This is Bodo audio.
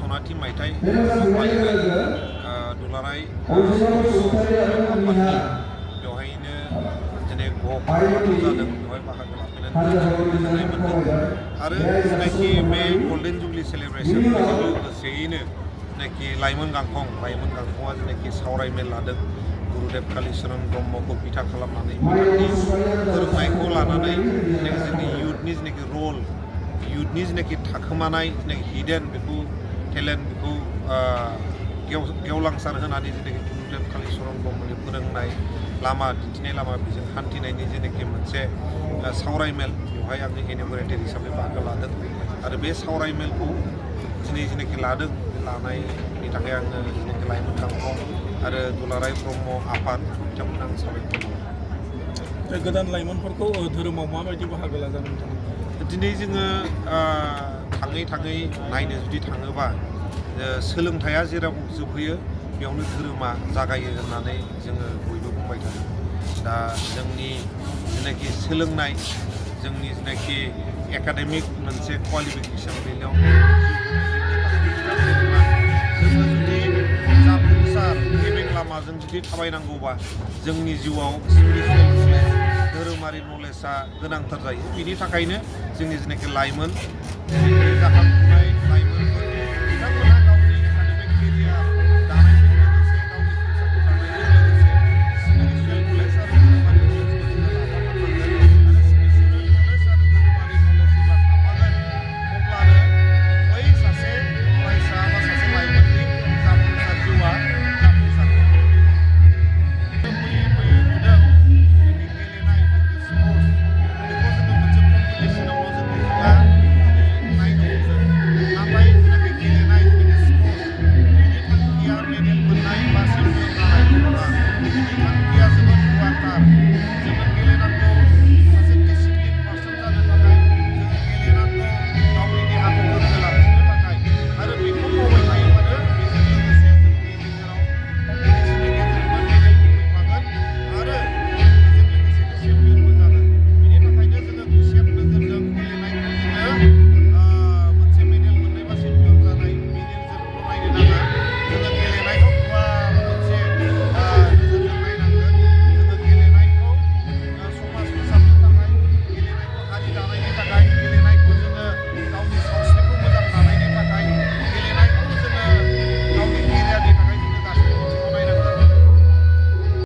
1929 मायथाइ फालिनाय दुलाराय आफादनि बेवहायनो दिनै ग'फोरबाद जादों बेवहाय बाहागो लाफैनानै गोजोननाय मोन्दों आरो जेनाखि बे गल्डेन जुबलि सेलेब्रेसन बेजों लोगोसेयैनो जेनाखि लाइमोन गांखंआ जेनाखि सावरायमेल लादों गुरुदेब कालीचरण ब्रह्मखौ बिथा खालामनानै बिथांनि फोरोंनायखौ लानानै जोंनि इयुथनि जेनाखि रल इयुथनि जेनाखि थाखोमानाय जेनाखि हिडेन बेखौ टेलेन्ट बेखौ गेवलांसार होनानै जेनाखि गुरुदेब कालीचरण ब्रह्मनि फोरोंनाय लामा दिन्थिनाय लामा बेजों हान्थिनायनि जेनाखि मोनसे सावरायमेल बेवहाय आङो इन'ग्रेटर हिसाबै बाहागो लादों आरो बे सावरायमेलखौ दिनै जेनाखि लादों बे लानायनि थाखाय आङो जेनाखि लाइमोन गांखं आरो दुलाराय ब्रह्म आफाद बिथांमोन आं साबायखर बावो। गोदान लाइमोनफोरखौ धोरोमाव माबायदि बाहागो लाजानो नोंथाङा? दिनै जोङो थाङै नायनो जुदि थाङोबा सोलोंथाइया जेराव जोबहैयो बेयावनो धोरोमा जागायो होननानै जोङो बयबो बुंबाय थादों। दा जोंनि जेनाखि सोलोंनाय जोंनि जेनाखि एकाडेमिक मोनसे क्वालिफिकेसन बेयाव जोङो जुदि जाफुंसार गेबें लामाजों जुदि थाबायनांगौबा जोंनि जिउआव स्पिरिचुवेल नलेज धोरोमारि नलेजआ गोनांथार जायो। बिनि थाखायनो जोंनि जेनाखि लाइमोन जाखांफुनाय